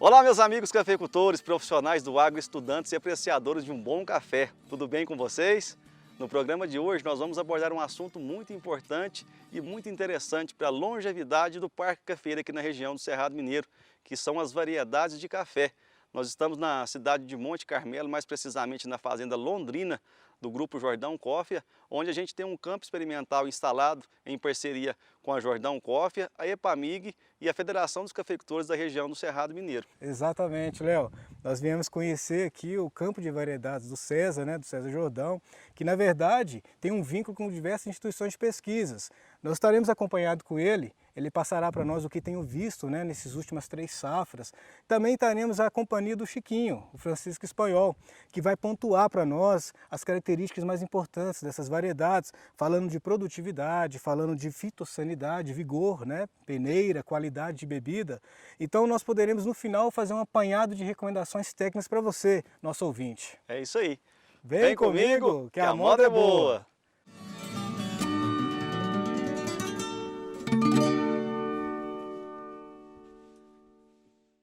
Olá, meus amigos cafeicultores, profissionais do agro, estudantes e apreciadores de um bom café. Tudo bem com vocês? No programa de hoje nós vamos abordar um assunto muito importante e muito interessante para a longevidade do Parque Cafeiro aqui na região do Cerrado Mineiro, que são as variedades de café. Nós estamos na cidade de Monte Carmelo, mais precisamente na fazenda Londrina, do Grupo Jordão Coffea, onde a gente tem um campo experimental instalado em parceria com a Jordão Coffea, a EPAMIG e a Federação dos Cafeicultores da região do Cerrado Mineiro. Exatamente, Léo. Nós viemos conhecer aqui o campo de variedades do César, do César Jordão, que na verdade tem um vínculo com diversas instituições de pesquisas. Nós estaremos acompanhados com ele passará para nós o que tenho visto nessas últimas 3 safras. Também teremos a companhia do Chiquinho, o Francisco Espanhol, que vai pontuar para nós as características mais importantes dessas variedades, falando de produtividade, falando de fitossanidade, vigor, peneira, qualidade de bebida. Então nós poderemos no final fazer um apanhado de recomendações técnicas para você, nosso ouvinte. É isso aí. Vem comigo que a moda é boa!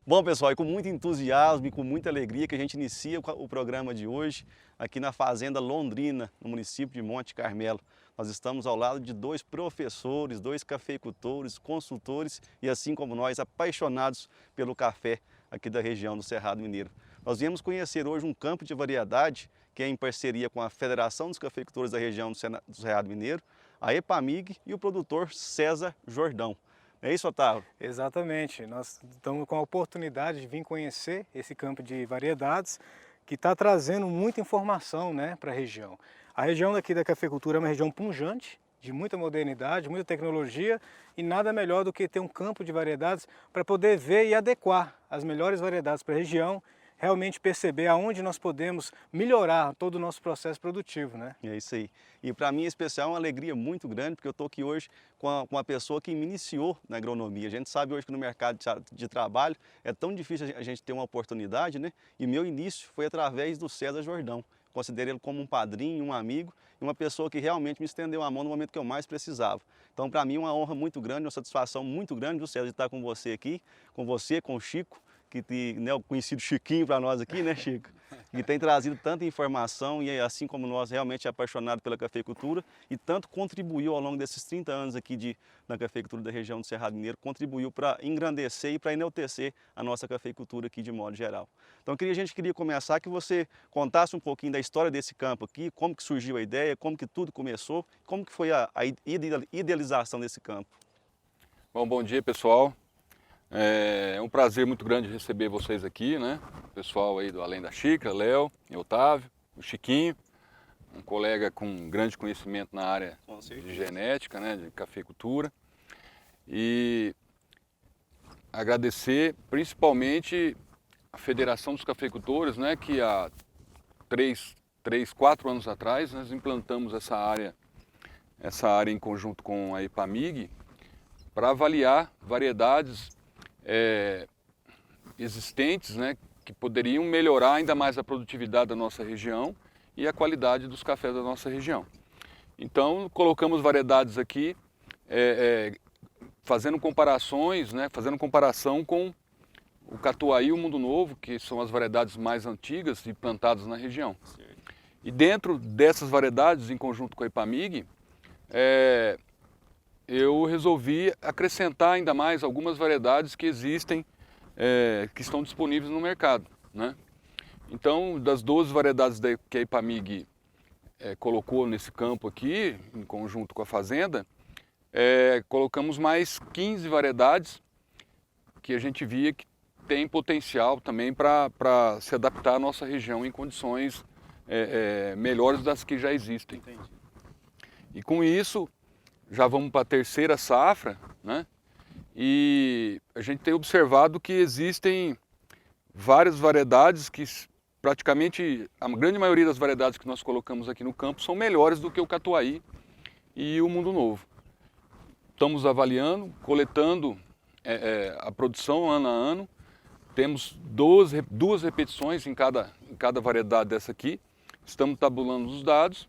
Bom, pessoal, é com muito entusiasmo e com muita alegria que a gente inicia o programa de hoje aqui na Fazenda Londrina, no município de Monte Carmelo. Nós estamos ao lado de 2 professores, 2 cafeicultores, consultores e, assim como nós, apaixonados pelo café aqui da região do Cerrado Mineiro. Nós viemos conhecer hoje um campo de variedade que é em parceria com a Federação dos Cafeicultores da região do Cerrado Mineiro, a EPAMIG e o produtor César Jordão. É isso, Otávio? Exatamente. Nós estamos com a oportunidade de vir conhecer esse campo de variedades que está trazendo muita informação para a região. A região daqui da cafeicultura é uma região pujante, de muita modernidade, muita tecnologia e nada melhor do que ter um campo de variedades para poder ver e adequar as melhores variedades para a região, realmente perceber aonde nós podemos melhorar todo o nosso processo produtivo, É isso aí. E para mim, em especial, é uma alegria muito grande, porque eu estou aqui hoje com uma pessoa que me iniciou na agronomia. A gente sabe hoje que no mercado de trabalho é tão difícil a gente ter uma oportunidade, E meu início foi através do César Jordão. Considero ele como um padrinho, um amigo e uma pessoa que realmente me estendeu a mão no momento que eu mais precisava. Então, para mim, é uma honra muito grande, uma satisfação muito grande, viu, César, de estar com você aqui, com o Chico, que tem o conhecido Chiquinho para nós aqui, Chico? Que tem trazido tanta informação e assim como nós, realmente é apaixonado pela cafeicultura e tanto contribuiu ao longo desses 30 anos aqui na cafeicultura da região do Cerrado Mineiro, contribuiu para engrandecer e para enaltecer a nossa cafeicultura aqui de modo geral. Então a gente queria começar que você contasse um pouquinho da história desse campo aqui, como que surgiu a ideia, como que tudo começou, como que foi a idealização desse campo. Bom dia, pessoal. É um prazer muito grande receber vocês aqui, O pessoal aí do Além da Xícara, Léo, Otávio, o Chiquinho, um colega com grande conhecimento na área de genética, de cafeicultura. E agradecer principalmente a Federação dos Cafeicultores, que há 4 anos atrás nós implantamos essa área em conjunto com a EPAMIG para avaliar variedades existentes, que poderiam melhorar ainda mais a produtividade da nossa região e a qualidade dos cafés da nossa região. Então, colocamos variedades aqui, fazendo comparações, fazendo comparação com o Catuai e o Mundo Novo, que são as variedades mais antigas e plantadas na região. E dentro dessas variedades, em conjunto com a EPAMIG, eu resolvi acrescentar ainda mais algumas variedades que existem, que estão disponíveis no mercado, Então, das 12 variedades que a EPAMIG colocou nesse campo aqui, em conjunto com a fazenda, colocamos mais 15 variedades que a gente via que tem potencial também para se adaptar à nossa região em condições melhores das que já existem. Entendi. E com isso, já vamos para a 3ª safra, E a gente tem observado que existem várias variedades que praticamente a grande maioria das variedades que nós colocamos aqui no campo são melhores do que o Catuai e o Mundo Novo. Estamos avaliando, coletando a produção ano a ano. Temos 2 repetições em cada variedade dessa aqui. Estamos tabulando os dados,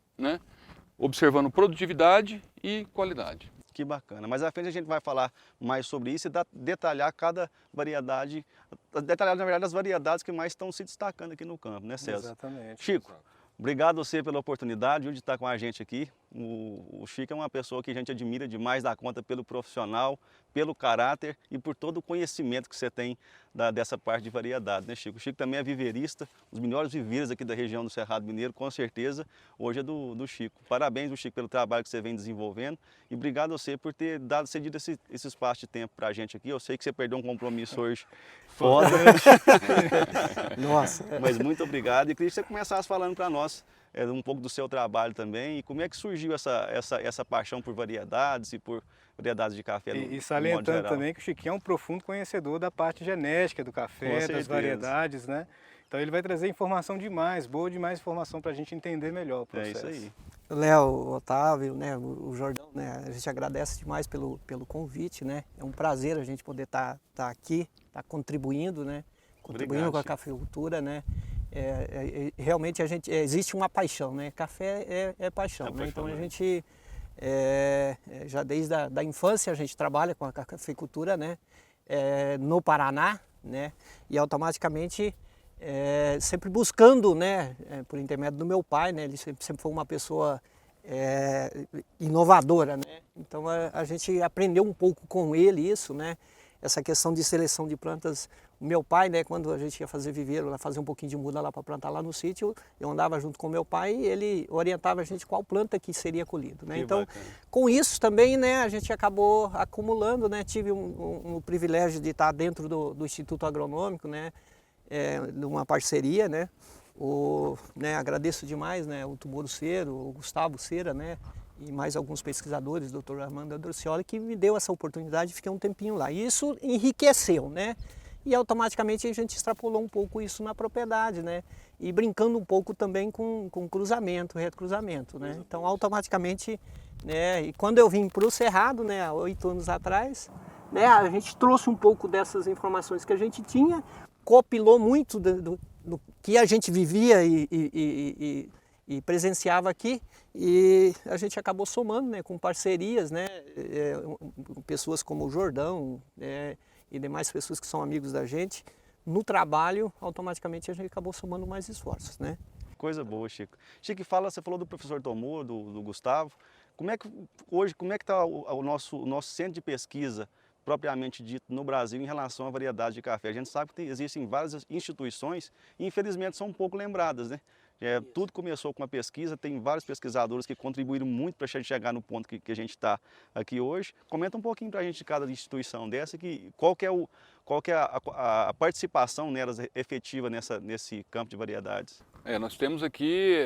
observando produtividade e qualidade. Que bacana. Mas à frente a gente vai falar mais sobre isso e detalhar cada variedade, detalhar na verdade as variedades que mais estão se destacando aqui no campo, né, César? Exatamente. Chico, obrigado a você pela oportunidade de estar com a gente aqui. O Chico é uma pessoa que a gente admira demais da conta pelo profissional, pelo caráter e por todo o conhecimento que você tem dessa parte de variedade, né, Chico? O Chico também é viveirista, os melhores viveiros aqui da região do Cerrado Mineiro, com certeza, hoje é do Chico. Parabéns, Chico, pelo trabalho que você vem desenvolvendo e obrigado a você por ter cedido esse espaço de tempo para a gente aqui. Eu sei que você perdeu um compromisso hoje foda. Nossa. Mas muito obrigado e queria que você começasse falando para nós um pouco do seu trabalho também e como é que surgiu essa paixão por variedades e por variedades de café no modo Salientando geral. também que o Chiquinho é um profundo conhecedor da parte genética do Com café, certeza. das variedades, né? Então ele vai trazer informação demais, boa demais informação para a gente entender melhor o processo. É isso aí. Léo, o Otávio, né, o Jordão, né, a gente agradece demais pelo convite, né? É um prazer a gente poder estar aqui, estar contribuindo, né? Contribuindo Obrigado, com a Chico. cafeicultura, né? Realmente existe uma paixão, né? Café é paixão, né? Então a gente já desde a infância a gente trabalha com a cafeicultura, né? No Paraná, né? E automaticamente sempre buscando, né? Por intermédio do meu pai, né? Ele sempre foi uma pessoa inovadora, né? Então a gente aprendeu um pouco com ele isso, né? Essa questão de seleção de plantas. O meu pai, né, quando a gente ia fazer viveiro, fazer um pouquinho de muda lá para plantar lá no sítio, eu andava junto com o meu pai e ele orientava a gente qual planta que seria colhido, né? Que Então, bacana. com isso também, né, a gente acabou acumulando, né? Tive um privilégio de estar dentro do Instituto Agronômico, né? Numa parceria, né? Agradeço demais, né, o Tumoro Cera, o Gustavo Cera, né? E mais alguns pesquisadores, o Dr. Armando Adorcioli, que me deu essa oportunidade de ficar um tempinho lá. E isso enriqueceu, né? E automaticamente a gente extrapolou um pouco isso na propriedade, né? E brincando um pouco também com cruzamento, retrocruzamento, né? Então automaticamente, né? E quando eu vim para o Cerrado, né, há 8 anos atrás, né, a gente trouxe um pouco dessas informações que a gente tinha, copilou muito do que a gente vivia e presenciava aqui, e a gente acabou somando, né, com parcerias, né, pessoas como o Jordão, e demais pessoas que são amigos da gente, no trabalho, automaticamente a gente acabou somando mais esforços, né? Coisa boa, Chico. Chico, você falou do professor Tomor, do Gustavo. Como é que está o nosso centro de pesquisa propriamente dito no Brasil em relação à variedade de café? A gente sabe que existem várias instituições e infelizmente são um pouco lembradas, né? Tudo começou com uma pesquisa, tem vários pesquisadores que contribuíram muito para a gente chegar no ponto que a gente está aqui hoje. Comenta um pouquinho para a gente de cada instituição dessa, qual que é a participação nelas efetiva nesse campo de variedades. Nós temos aqui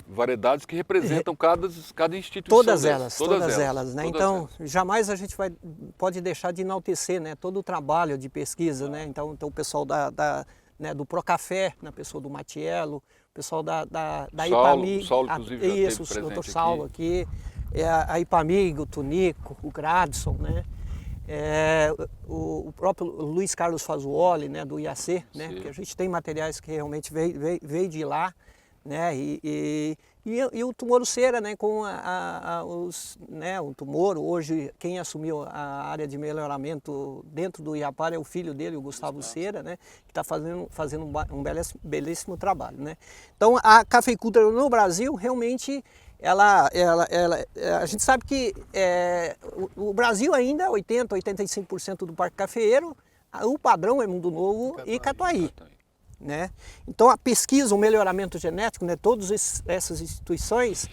variedades que representam cada instituição. Todas elas, né? Todas então, elas. jamais a gente pode deixar de enaltecer, né, todo o trabalho de pesquisa, né? Então o pessoal do Procafé, na pessoa do Matiello, o pessoal da IPAMI, Saulo, inclusive, já isso, esteve o Dr. presente Saulo aqui, a IPAMI, o Tunico, o Gradson, né? O próprio Luiz Carlos Fazuoli, né, do IAC, né? Que a gente tem materiais que realmente veio de lá, né? E o Tumoro Cera, né, com o Tumoro, hoje quem assumiu a área de melhoramento dentro do IAPAR é o filho dele, o Gustavo Cera, né, que está fazendo um belíssimo trabalho, né. Então a cafeicultura no Brasil realmente a gente sabe que o Brasil ainda é 85% do parque cafeeiro, o padrão é Mundo Novo e Catuaí. Né? Então a pesquisa, o melhoramento genético, né, todas essas instituições,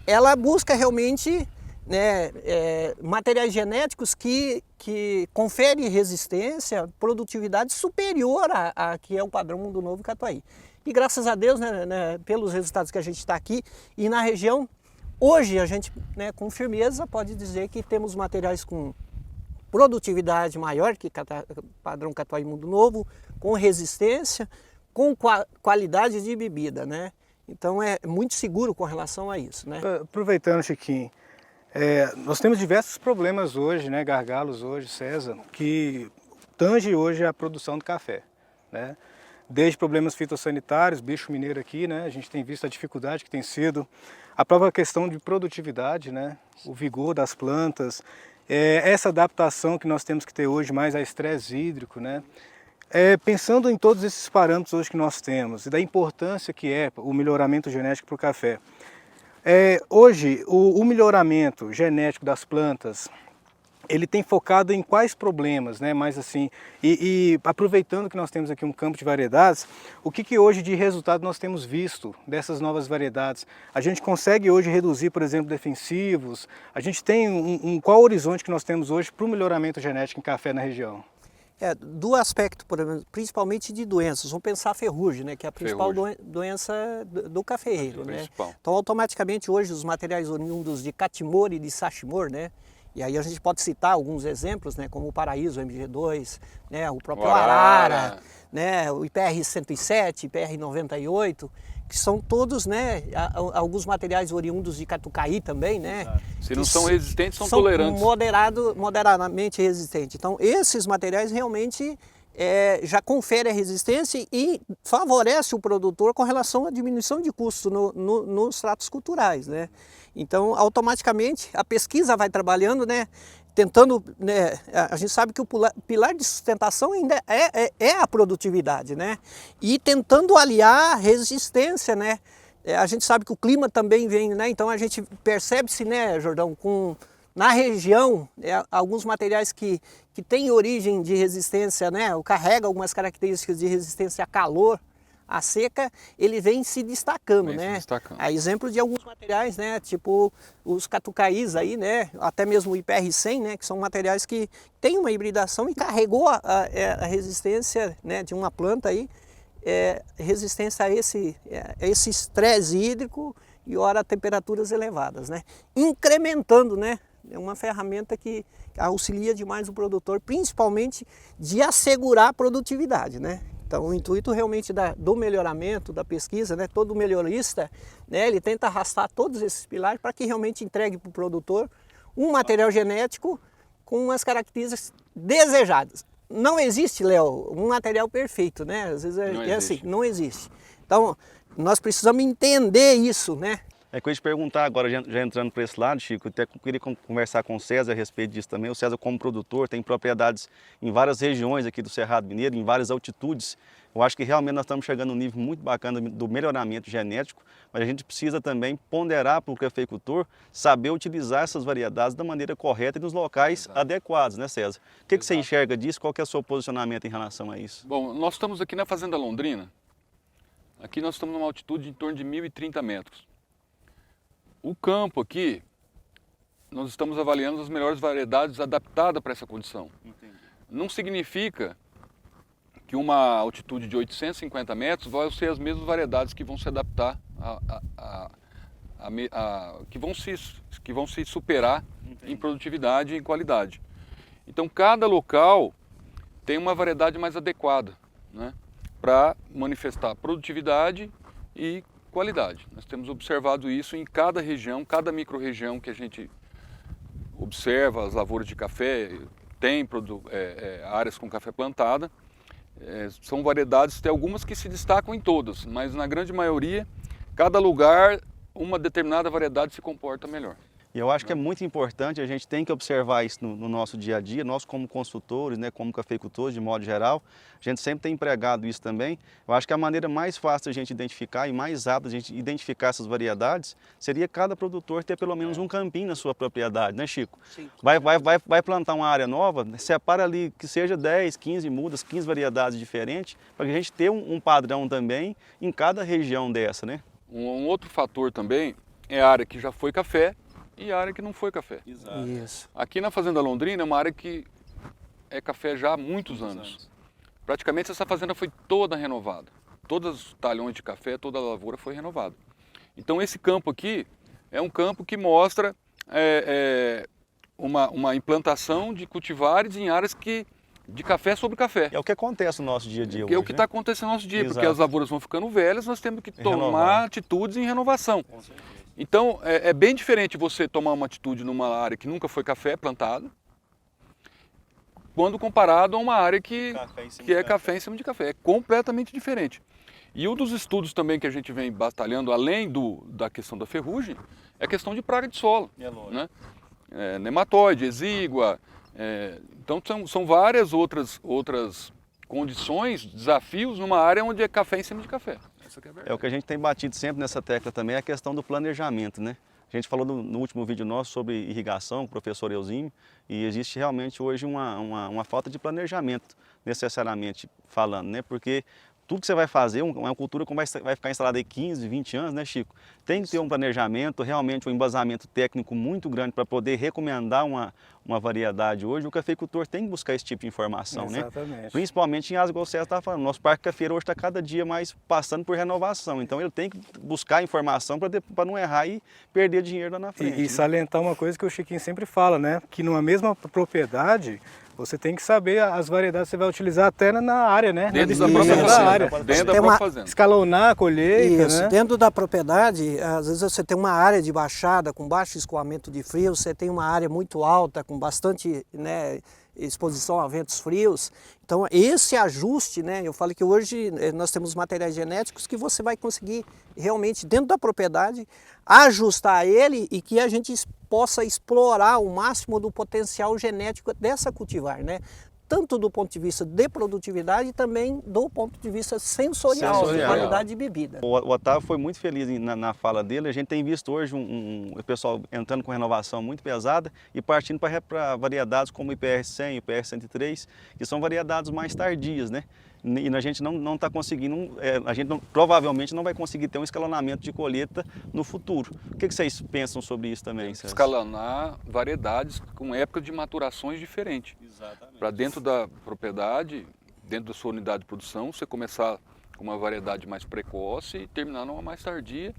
ela busca realmente, né, materiais genéticos que conferem resistência, produtividade superior a que é o padrão Mundo Novo Catuaí. E graças a Deus, né, pelos resultados que a gente está aqui e na região, hoje a gente, né, com firmeza pode dizer que temos materiais com produtividade maior que padrão Catuaí Mundo Novo, com resistência, com qualidade de bebida, né? Então é muito seguro com relação a isso, né? Aproveitando, Chiquinho, nós temos diversos problemas hoje, né, gargalos hoje, César, que tange hoje a produção do café, né? desde problemas fitossanitários, bicho mineiro aqui, né? A gente tem visto a dificuldade que tem sido, a própria questão de produtividade, né? O vigor das plantas, essa adaptação que nós temos que ter hoje mais a estresse hídrico, né? Pensando em todos esses parâmetros hoje que nós temos e da importância que é o melhoramento genético para o café. Hoje, o melhoramento genético das plantas, ele tem focado em quais problemas, né? Mas assim, e aproveitando que nós temos aqui um campo de variedades, o que hoje de resultado nós temos visto dessas novas variedades? A gente consegue hoje reduzir, por exemplo, defensivos? A gente tem qual horizonte que nós temos hoje para o melhoramento genético em café na região? Do aspecto, por exemplo, principalmente de doenças, vamos pensar a ferrugem, né, que é a principal doença do cafeeiro, né? Então, automaticamente, hoje, os materiais oriundos de catimor e de sachimor, né, e aí a gente pode citar alguns exemplos, né, como o Paraíso, o MG2, né, o próprio Arara, né, o IPR-107, IPR-98, que são todos, né, alguns materiais oriundos de catucaí também, né? Se não são resistentes, são tolerantes. Moderadamente resistentes. Então, esses materiais realmente já conferem a resistência e favorece o produtor com relação à diminuição de custo nos tratos culturais, né? Então, automaticamente, a pesquisa vai trabalhando, né? Tentando, né, a gente sabe que o pilar de sustentação ainda é a produtividade, né? E tentando aliar resistência, né? A gente sabe que o clima também vem, né? Então a gente percebe-se, né, Jordão, na região, alguns materiais que têm origem de resistência, né? Ou carrega algumas características de resistência a calor, a seca, ele vem se destacando, né? A exemplo de alguns materiais, né? Tipo os catucaís aí, né? Até mesmo o IPR-100, né? Que são materiais que têm uma hibridação e carregou a resistência, né, de uma planta aí, resistência a esse estresse hídrico e ora a temperaturas elevadas, né? Incrementando, né? É uma ferramenta que auxilia demais o produtor, principalmente de assegurar a produtividade, né? Então, o intuito realmente do melhoramento, da pesquisa, né, todo melhorista, né, ele tenta arrastar todos esses pilares para que realmente entregue para o produtor um material genético com as características desejadas. Não existe, Léo, um material perfeito, né? Às vezes assim, não existe. Então, nós precisamos entender isso, né? É que eu ia te perguntar agora, já entrando para esse lado, Chico, até queria conversar com o César a respeito disso também. O César, como produtor, tem propriedades em várias regiões aqui do Cerrado Mineiro, em várias altitudes. Eu acho que realmente nós estamos chegando a um nível muito bacana do melhoramento genético, mas a gente precisa também ponderar para o cafeicultor saber utilizar essas variedades da maneira correta e nos locais adequados, né, César? O que você enxerga disso? Qual que é o seu posicionamento em relação a isso? Bom, nós estamos aqui na Fazenda Londrina. Aqui nós estamos numa altitude em torno de 1.030 metros. O campo aqui, nós estamos avaliando as melhores variedades adaptadas para essa condição. Entendi. Não significa que uma altitude de 850 metros vai ser as mesmas variedades que vão se adaptar, que vão se superar em produtividade e em qualidade. Então, cada local tem uma variedade mais adequada, né, para manifestar produtividade e qualidade. Nós temos observado isso em cada região, cada micro-região que a gente observa as lavouras de café, tem áreas com café plantada. São variedades, tem algumas que se destacam em todas, mas na grande maioria, cada lugar, uma determinada variedade se comporta melhor. E eu acho que é muito importante, a gente tem que observar isso no nosso dia a dia, nós como consultores, né, como cafeicultores de modo geral, a gente sempre tem empregado isso também. Eu acho que a maneira mais fácil de a gente identificar e mais rápida de a gente identificar essas variedades seria cada produtor ter pelo menos um campinho na sua propriedade, né, Chico? Sim. Vai plantar uma área nova, separa ali que seja 10, 15 mudas, 15 variedades diferentes, para que a gente ter um padrão também em cada região dessa, né? Um outro fator também é a área que já foi café e a área que não foi café. Exato. Isso. Aqui na Fazenda Londrina é uma área que é café já há muitos anos. Praticamente essa fazenda foi toda renovada. Todos os talhões de café, toda a lavoura foi renovada. Então esse campo aqui é um campo que mostra uma implantação de cultivares em áreas de café sobre café. É o que acontece no nosso dia a dia hoje, é o que está acontecendo no nosso dia, Exato. Porque as lavouras vão ficando velhas, nós temos que tomar atitudes em renovação. Então, é bem diferente você tomar uma atitude numa área que nunca foi café plantado, quando comparado a uma área que Café em cima que de é café em cima de café. É completamente diferente. E um dos estudos também que a gente vem batalhando, além da questão da ferrugem, é a questão de praga de solo. É lógico. Né? Nematóide, exígua. Então são várias outras condições, desafios numa área onde é café em cima de café. Essa que é a verdade. É o que a gente tem batido sempre nessa tecla também, é a questão do planejamento, né? A gente falou no último vídeo nosso sobre irrigação, com o professor Eusímio, e existe realmente hoje uma falta de planejamento, necessariamente falando, né? Porque tudo que você vai fazer, uma cultura que vai ficar instalada aí 15, 20 anos, né, Chico? Tem que ter um planejamento, realmente um embasamento técnico muito grande para poder recomendar uma variedade hoje. O cafeicultor tem que buscar esse tipo de informação, né? Exatamente. Principalmente em áreas, igual você estava falando, nosso parque cafeiro hoje está cada dia mais passando por renovação, então ele tem que buscar informação para não errar e perder dinheiro lá na frente. E né? salientar uma coisa que o Chiquinho sempre fala, né? Que numa mesma propriedade, você tem que saber as variedades que você vai utilizar até na área, né? Dentro Na da própria distribuição fazenda. da área. Dentro da Tem própria uma- fazenda. Escalonar a colheita, Isso, né? dentro da propriedade, às vezes você tem uma área de baixada com baixo escoamento de frio, você tem uma área muito alta com bastante, né, exposição a ventos frios. Então esse ajuste, né, eu falo que hoje nós temos materiais genéticos que você vai conseguir realmente dentro da propriedade ajustar ele e que a gente possa explorar o máximo do potencial genético dessa cultivar, né? Tanto do ponto de vista de produtividade e também do ponto de vista sensorial, de Sensorial. qualidade de bebida. O Otávio foi muito feliz na fala dele. A gente tem visto hoje o pessoal entrando com renovação muito pesada e partindo para variedades como o IPR-100, o IPR-103, que são variedades mais tardias, né? E a gente não está conseguindo, provavelmente não vai conseguir ter um escalonamento de colheita no futuro. O que vocês pensam sobre isso também, César? Escalonar variedades com épocas de maturações diferentes. Exatamente. Para dentro da propriedade, dentro da sua unidade de produção, você começar com uma variedade mais precoce e terminar numa mais tardia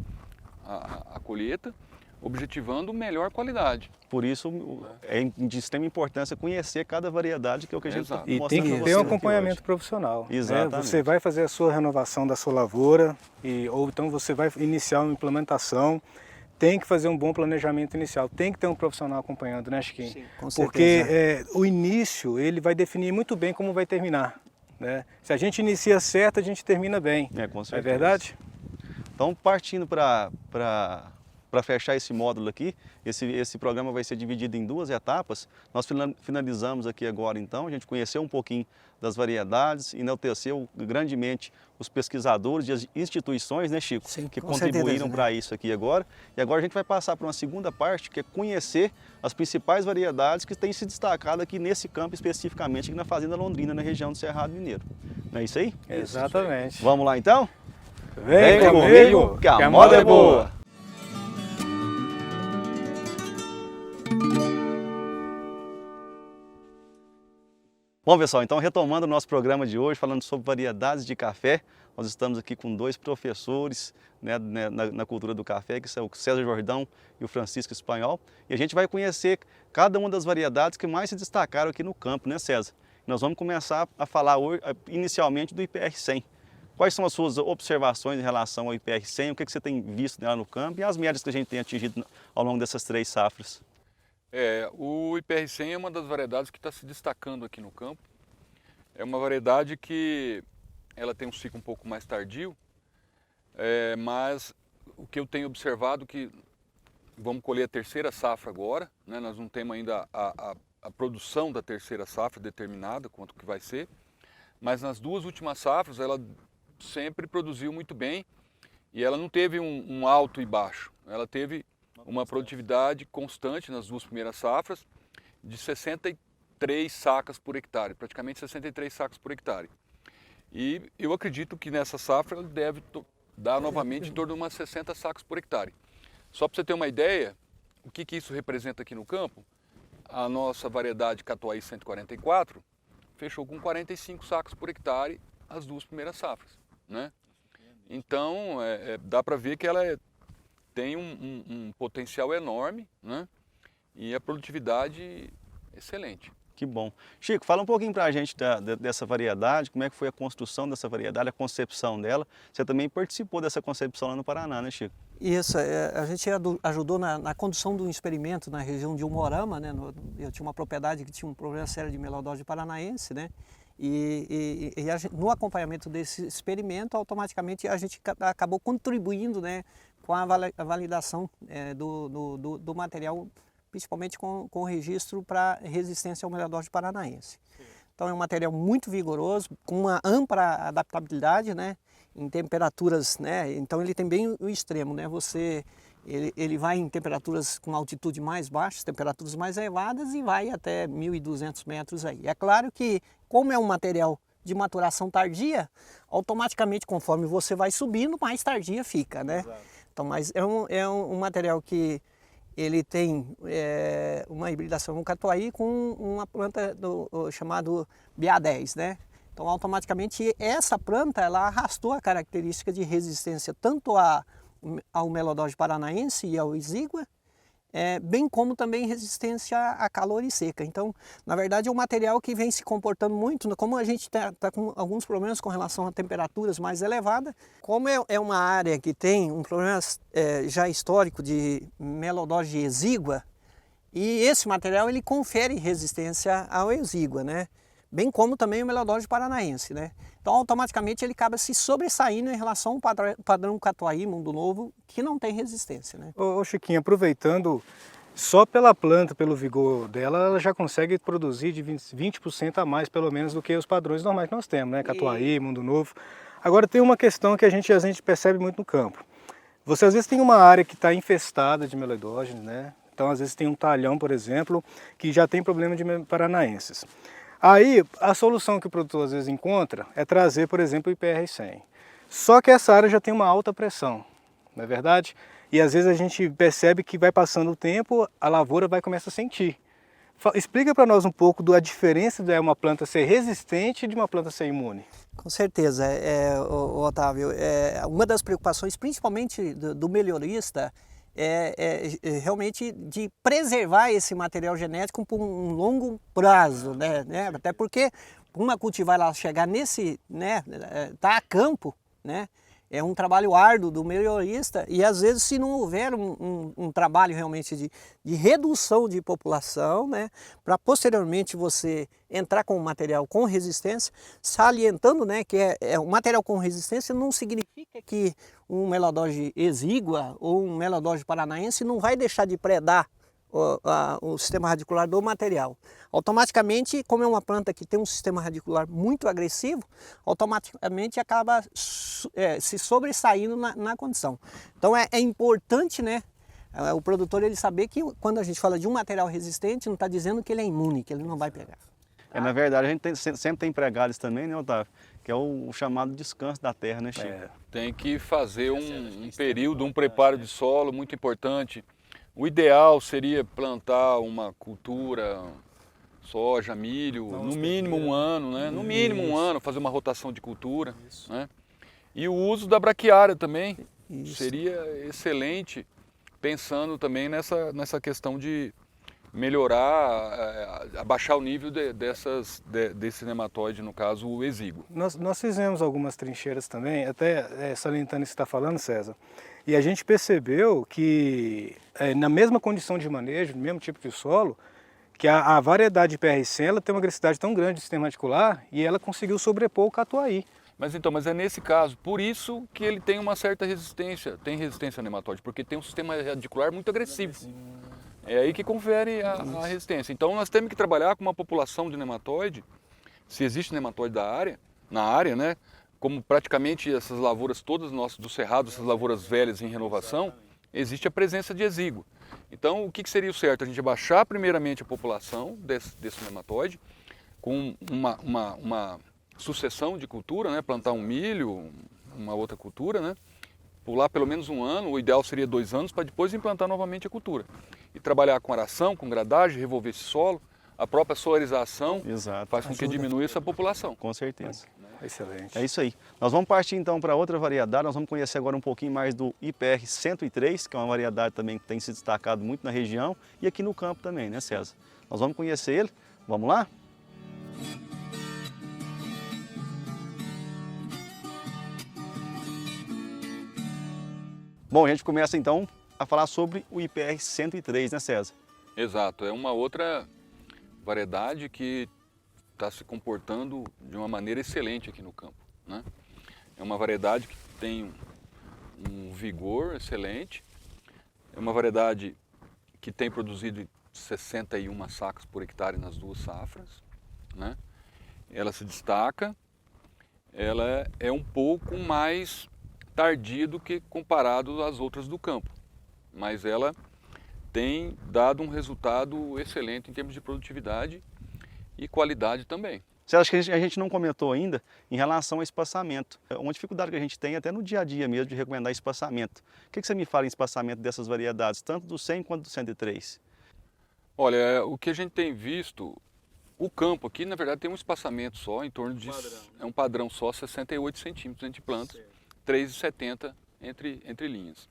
a colheita, objetivando melhor qualidade. Por isso é de extrema importância conhecer cada variedade, que é o que a gente está Exato. E mostrando tem que pra ter um vocês aqui acompanhamento hoje. profissional. né? Exatamente. Você vai fazer a sua renovação da sua lavoura, ou então você vai iniciar uma implementação, tem que fazer um bom planejamento inicial, tem que ter um profissional acompanhando, né, Chiquinho? Sim, com Porque certeza. o início, ele vai definir muito bem como vai terminar. Né? Se a gente inicia certo, a gente termina bem. Com É certeza. verdade? Então, partindo para fechar esse módulo aqui, esse programa vai ser dividido em 2 etapas. Nós finalizamos aqui agora, então, a gente conheceu um pouquinho das variedades, enalteceu grandemente os pesquisadores e as instituições, né, Chico, Sim, que com contribuíram certeza, né? para isso aqui agora. E agora a gente vai passar para uma segunda parte, que é conhecer as principais variedades que têm se destacado aqui nesse campo, especificamente aqui na Fazenda Londrina, na região do Cerrado Mineiro. Não é isso aí? Exatamente. Vamos lá, então? Vem comigo, que a moda é boa! Bom, pessoal, então retomando o nosso programa de hoje, falando sobre variedades de café, nós estamos aqui com 2 professores, né, na cultura do café, que são o César Jordão e o Francisco Espanhol, e a gente vai conhecer cada uma das variedades que mais se destacaram aqui no campo, né, César? Nós vamos começar a falar hoje, inicialmente do IPR-100. Quais são as suas observações em relação ao IPR-100, o que você tem visto lá no campo e as médias que a gente tem atingido ao longo dessas 3 safras? O IPR-100 é uma das variedades que está se destacando aqui no campo. É uma variedade que ela tem um ciclo um pouco mais tardio, mas o que eu tenho observado que vamos colher a 3ª safra agora, né? Nós não temos ainda a produção da 3ª safra determinada, quanto que vai ser, mas nas 2 últimas safras ela sempre produziu muito bem e ela não teve um alto e baixo, ela teve uma produtividade constante nas 2 primeiras safras de 63 sacas por hectare, praticamente 63 sacas por hectare. E eu acredito que nessa safra ela deve dar novamente em torno de umas 60 sacas por hectare. Só para você ter uma ideia, o que isso representa aqui no campo, a nossa variedade Catuai 144 fechou com 45 sacos por hectare as 2 primeiras safras, né? Então, dá para ver que ela tem um potencial enorme, né? E a produtividade excelente. Que bom. Chico, fala um pouquinho para a gente dessa variedade, como é que foi a construção dessa variedade, a concepção dela. Você também participou dessa concepção lá no Paraná, né, Chico? Isso, a gente ajudou na condução de um experimento na região de Umuarama, né? Eu tinha uma propriedade que tinha um problema sério de melodose paranaense, né? E no acompanhamento desse experimento, automaticamente a gente acabou contribuindo, né, com a validação do material, principalmente com o registro para resistência ao melodose paranaense. Sim. Então é um material muito vigoroso, com uma ampla adaptabilidade, né, em temperaturas, né, então ele tem bem o extremo, né, ele vai em temperaturas com altitude mais baixa, temperaturas mais elevadas e vai até 1.200 metros aí. É claro que, como é um material de maturação tardia, automaticamente conforme você vai subindo, mais tardia fica, né? Exato. Então, mas é um material que ele tem uma hibridação no catuai com uma planta chamado BA10, né? Então, automaticamente essa planta ela arrastou a característica de resistência tanto ao melodose paranaense e ao exígua, bem como também resistência a calor e seca. Então, na verdade, é um material que vem se comportando muito, como a gente está com alguns problemas com relação a temperaturas mais elevadas, como é uma área que tem um problema já histórico de melodose exígua, e esse material ele confere resistência ao exígua, né? Bem como também o melodose paranaense, né? Então, automaticamente, ele acaba se sobressaindo em relação ao padrão catuai Mundo Novo, que não tem resistência, né? Ô Chiquinho, aproveitando, só pela planta, pelo vigor dela, ela já consegue produzir de 20% a mais, pelo menos, do que os padrões normais que nós temos, né? Catuai, Mundo Novo. Agora, tem uma questão que a gente percebe muito no campo. Você, às vezes, tem uma área que está infestada de melodógenes, né? Então, às vezes, tem um talhão, por exemplo, que já tem problema de paranaenses. Aí, a solução que o produtor às vezes encontra é trazer, por exemplo, o IPR-100. Só que essa área já tem uma alta pressão, não é verdade? E às vezes a gente percebe que vai passando o tempo, a lavoura vai começar a sentir. Explica para nós um pouco da diferença de uma planta ser resistente de uma planta ser imune. Com certeza, Otávio. Uma das preocupações, principalmente do melhorista, realmente de preservar esse material genético por um longo prazo, né? Até porque uma cultivar ela chegar nesse, né, tá a campo, né? É um trabalho árduo do melhorista e às vezes se não houver um trabalho realmente de redução de população, né, para posteriormente você entrar com um material com resistência, salientando, né, que um material com resistência não significa que um melodose exígua ou um melodose paranaense não vai deixar de predar o sistema radicular do material. Automaticamente, como é uma planta que tem um sistema radicular muito agressivo, automaticamente acaba se sobressaindo na condição. Então é importante, né, o produtor ele saber que quando a gente fala de um material resistente, não está dizendo que ele é imune, que ele não vai pegar. Na verdade, a gente sempre tem empregado isso também, né, Otávio? Que é o chamado descanso da terra, né, Chico? Tem que fazer um período, um preparo de solo muito importante. O ideal seria plantar uma cultura, soja, milho, no mínimo um ano, né? No mínimo um ano, fazer uma rotação de cultura, né? E o uso da braquiária também seria excelente, pensando também nessa questão de melhorar, abaixar o nível desse nematóide, no caso o exíguo. Nós fizemos algumas trincheiras também, até salientando isso que você está falando, César, e a gente percebeu que na mesma condição de manejo, no mesmo tipo de solo, que a variedade de IPR-100 ela tem uma agressividade tão grande do sistema radicular e ela conseguiu sobrepor o catuai. Mas é nesse caso, por isso que ele tem uma certa resistência, tem resistência ao nematóide, porque tem um sistema radicular muito agressivo. É aí que confere a resistência. Então nós temos que trabalhar com uma população de nematóide, se existe nematóide na área, né? Como praticamente essas lavouras todas do cerrado, essas lavouras velhas em renovação, existe a presença de exíguo. Então o que seria o certo? A gente abaixar primeiramente a população desse nematóide, com uma sucessão de cultura, né? Plantar um milho, uma outra cultura, né? Pular pelo menos um ano, o ideal seria 2 anos, para depois implantar novamente a cultura. E trabalhar com aração, com gradagem, revolver esse solo, a própria solarização faz com que diminua essa população. Com certeza. Excelente. É isso aí. Nós vamos partir então para outra variedade, nós vamos conhecer agora um pouquinho mais do IPR-103, que é uma variedade também que tem se destacado muito na região e aqui no campo também, né, César? Nós vamos conhecer ele, Vamos lá? Bom, a gente começa então a falar sobre o IPR 103, né, César? Exato, é uma outra variedade que está se comportando de uma maneira excelente aqui no campo, né? É uma variedade que tem um vigor excelente, é uma variedade que tem produzido 61 sacas por hectare nas 2 safras, né? Ela se destaca, ela é um pouco mais tardia do que comparado às outras do campo, mas ela tem dado um resultado excelente em termos de produtividade e qualidade também. Você acha que a gente não comentou ainda em relação ao espaçamento? Uma dificuldade que a gente tem até no dia a dia mesmo de recomendar espaçamento. O que você me fala em espaçamento dessas variedades, tanto do 100 quanto do 103? Olha, o que a gente tem visto, o campo aqui na verdade tem um espaçamento só, em torno de... É um padrão só, 68 centímetros entre plantas, 3,70 entre linhas.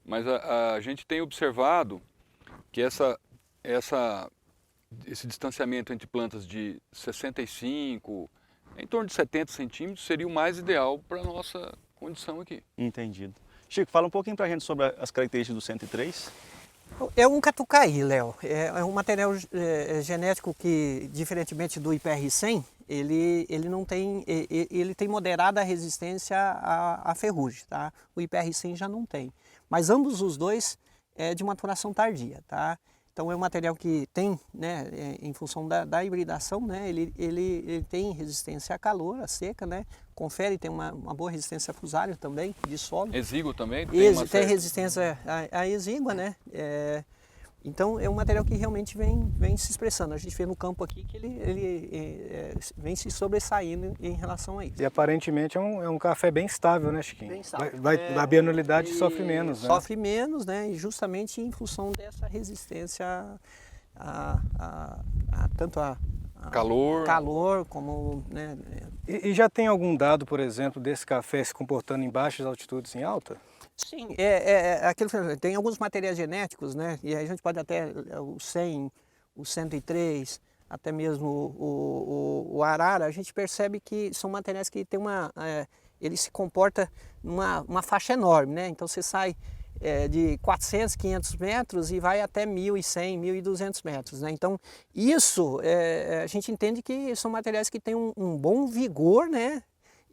Mas a gente tem observado que esse distanciamento entre plantas de 65, em torno de 70 centímetros, seria o mais ideal para a nossa condição aqui. Entendido. Chico, fala um pouquinho para a gente sobre as características do 103. É um catucaí, Léo. É um material genético que, diferentemente do IPR-100, ele não tem, ele tem moderada resistência à ferrugem, tá? O IPR-100 já não tem. Mas ambos os dois é de maturação tardia, tá? Então é um material que tem, né, em função da hibridação, né, ele tem resistência a calor, a seca, né, confere, tem uma boa resistência a fusário também, de solo. Exíguo também? Tem resistência a exígua, né, então é um material que realmente vem se expressando. A gente vê no campo aqui que ele vem se sobressaindo em relação a isso. E aparentemente é um café bem estável, né, Chiquinho? Bem estável. A bianualidade sofre menos, né? Sofre menos, né? E justamente em função dessa resistência tanto a calor como... Né, E já tem algum dado, por exemplo, desse café se comportando em baixas altitudes e em alta? Sim, tem alguns materiais genéticos, né? E aí a gente pode até o 100, o 103, até mesmo o arara, a gente percebe que são materiais que tem ele se comporta numa faixa enorme, né? Então você sai de 400, 500 metros e vai até 1.100, 1.200 metros, né? Então isso, a gente entende que são materiais que têm um bom vigor, né?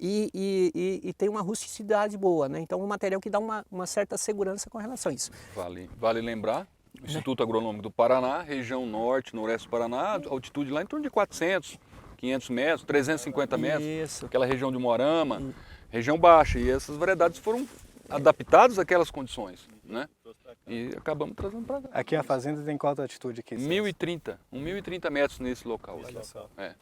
E tem uma rusticidade boa, né? Então é um material que dá uma certa segurança com relação a isso. Vale lembrar, o Instituto Agronômico do Paraná, região norte, noroeste do Paraná, altitude lá em torno de 400, 500 metros, 350 metros, Isso. aquela região de Moarama, região baixa, e essas variedades foram adaptadas àquelas condições, né? E acabamos trazendo para cá. Aqui a fazenda tem qual altitude aqui? 1.030 metros nesse local.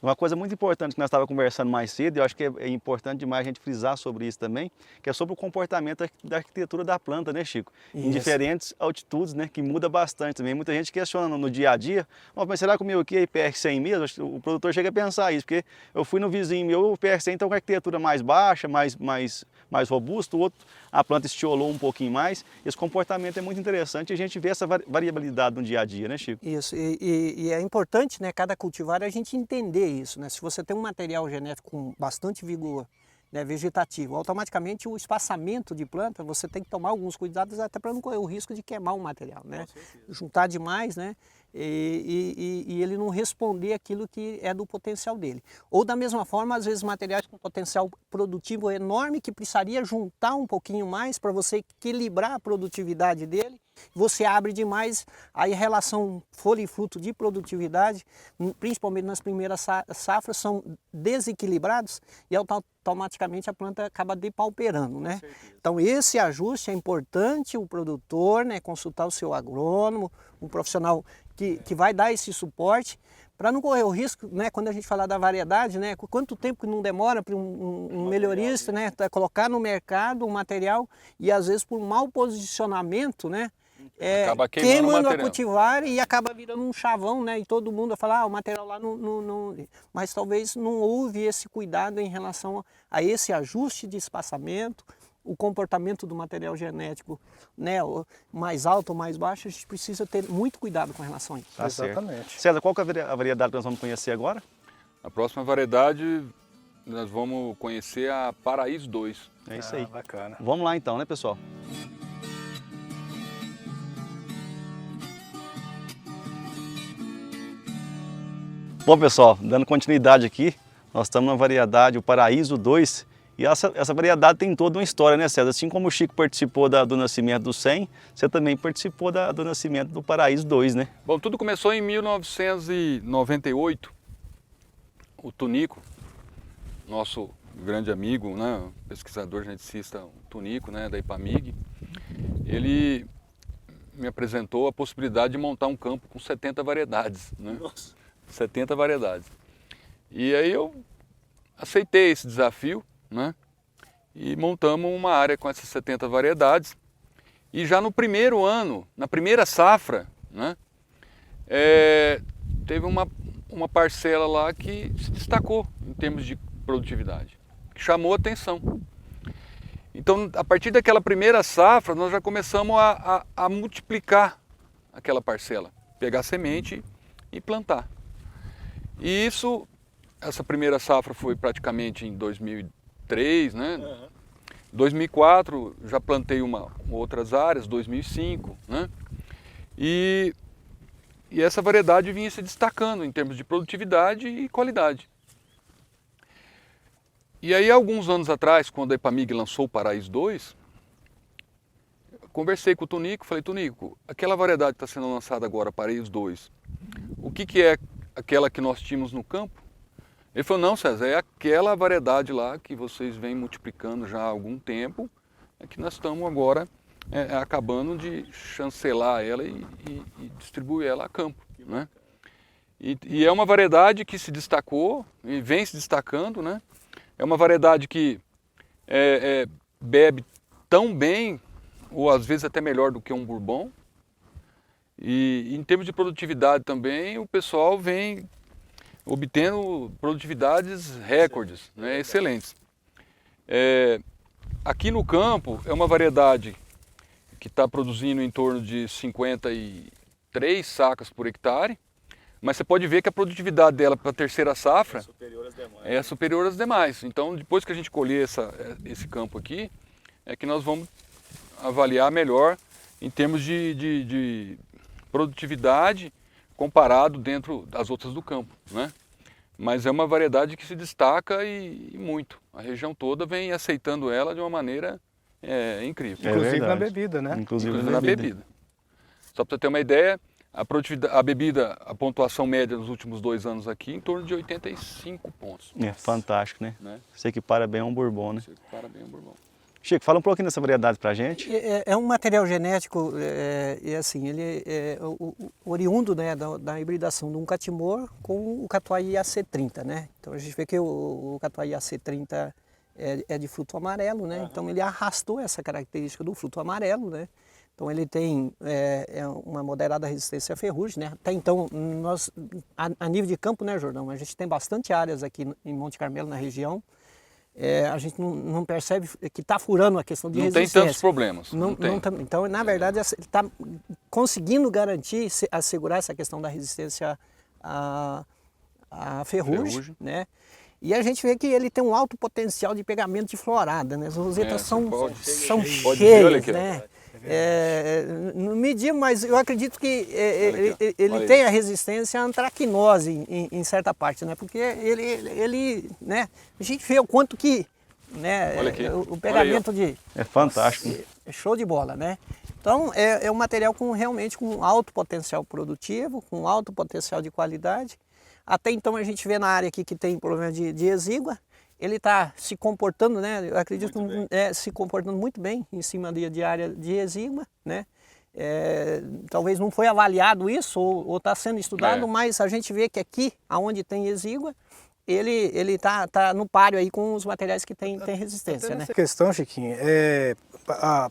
Uma coisa muito importante que nós estávamos conversando mais cedo, e eu acho que é importante demais a gente frisar sobre isso também, que é sobre o comportamento da arquitetura da planta, né, Chico? Em diferentes altitudes, né, que muda bastante também. Muita gente questiona no dia a dia, mas será que o meu aqui é IPR-100 mesmo? O produtor chega a pensar isso, porque eu fui no vizinho meu, o IPR-100 está com a arquitetura mais baixa, mais robusto, o outro a planta estiolou um pouquinho mais. Esse comportamento é muito interessante e a gente vê essa variabilidade no dia a dia, né, Chico? Isso, e é importante, né, cada cultivar a gente entender isso, né? Se você tem um material genético com bastante vigor, né, vegetativo, automaticamente o espaçamento de planta, você tem que tomar alguns cuidados até para não correr o risco de queimar o material, né? Juntar demais, né? E ele não responder aquilo que é do potencial dele. Ou da mesma forma, às vezes materiais com potencial produtivo enorme que precisaria juntar um pouquinho mais para você equilibrar a produtividade dele, você abre demais, aí a relação folha e fruto de produtividade, principalmente nas primeiras safras, são desequilibrados e automaticamente a planta acaba depauperando, né? Então esse ajuste é importante, o produtor, né, consultar o seu agrônomo, um profissional que vai dar esse suporte, para não correr o risco, né, quando a gente falar da variedade, né, quanto tempo que não demora para um melhorista, né, colocar no mercado um material e às vezes por mau posicionamento, né, queimando a cultivar e acaba virando um chavão, né, e todo mundo vai falar, o material lá não... Mas talvez não houve esse cuidado em relação a esse ajuste de espaçamento o comportamento do material genético, né, mais alto ou mais baixo, a gente precisa ter muito cuidado com relação a isso. Tá certo. Exatamente. César, qual que é a variedade que nós vamos conhecer agora? A próxima variedade, nós vamos conhecer a Paraíso 2. É isso aí. Bacana. Vamos lá então, né, pessoal? Bom, pessoal, dando continuidade aqui, nós estamos na variedade, o Paraíso 2, e essa variedade tem toda uma história, né, César? Assim como o Chico participou do nascimento do 100, você também participou do nascimento do Paraíso 2, né? Bom, tudo começou em 1998. O Tunico, nosso grande amigo, né, pesquisador geneticista, o Tunico, né, da IPAMIG, ele me apresentou a possibilidade de montar um campo com 70 variedades, né? Nossa. 70 variedades. E aí eu aceitei esse desafio, né? E montamos uma área com essas 70 variedades. E já no primeiro ano, na primeira safra, né? Teve uma parcela lá que se destacou em termos de produtividade, que chamou a atenção. Então, a partir daquela primeira safra, nós já começamos a multiplicar aquela parcela, pegar semente e plantar. E essa primeira safra foi praticamente em 2003, né? 2004 já plantei outras áreas, 2005, né? E essa variedade vinha se destacando em termos de produtividade e qualidade. E aí, alguns anos atrás, quando a IPAMIG lançou o Paraíso 2, conversei com o Tunico, falei, Tunico, aquela variedade que está sendo lançada agora, Paraíso 2, o que é aquela que nós tínhamos no campo? Ele falou, não, César, é aquela variedade lá que vocês vêm multiplicando já há algum tempo, é que nós estamos agora acabando de chancelar ela e distribuir ela a campo, né? E é uma variedade que se destacou e vem se destacando, né? É uma variedade que bebe tão bem, ou às vezes até melhor do que um bourbon. E em termos de produtividade também, o pessoal vem obtendo produtividades recordes, né, excelentes. Aqui no campo é uma variedade que está produzindo em torno de 53 sacas por hectare, mas você pode ver que a produtividade dela para a terceira safra é superior às demais. Então, depois que a gente colher esse campo aqui, é que nós vamos avaliar melhor em termos de produtividade comparado dentro das outras do campo, né? Mas é uma variedade que se destaca e muito. A região toda vem aceitando ela de uma maneira incrível. Inclusive na verdade. bebida, né? Inclusive na bebida. Só para você ter uma ideia, a bebida, a pontuação média nos últimos 2 anos aqui, em torno de 85 pontos. É fantástico, né? Né? Você equipara bem a um bourbon, né? Você equipara bem o bourbon. Chico, fala um pouquinho dessa variedade pra gente. É um material genético, assim, ele é oriundo, né, da hibridação de um catimor com o catuai AC30, né? Então a gente vê que o catuai AC30 é de fruto amarelo, né? Então ele arrastou essa característica do fruto amarelo, né? Então ele tem uma moderada resistência à ferrugem, né? Até então, nós, a nível de campo, né, Jordão, a gente tem bastante áreas aqui em Monte Carmelo, na região. A gente não percebe que está furando a questão de resistência. Não tem tantos problemas. Então, na verdade, ele está conseguindo garantir, assegurar essa questão da resistência à ferrugem, né? E a gente vê que ele tem um alto potencial de pegamento de florada, né? As rosetas são cheias, né? Não medi, mas eu acredito que ele tem a resistência à antracnose em certa parte, né? Porque ele, né? A gente vê o quanto que, né? O pegamento de... É fantástico. É show de bola, né? Então é um material realmente com alto potencial produtivo, com alto potencial de qualidade. Até então a gente vê na área aqui que tem problema de exígua. Ele está se comportando, né? Eu acredito, se comportando muito bem em cima de área de exígua, né? Talvez não foi avaliado isso ou está sendo estudado, mas a gente vê que aqui, aonde tem exígua, ele tá no páreo aí com os materiais que tem resistência, né? Essa questão, Chiquinho,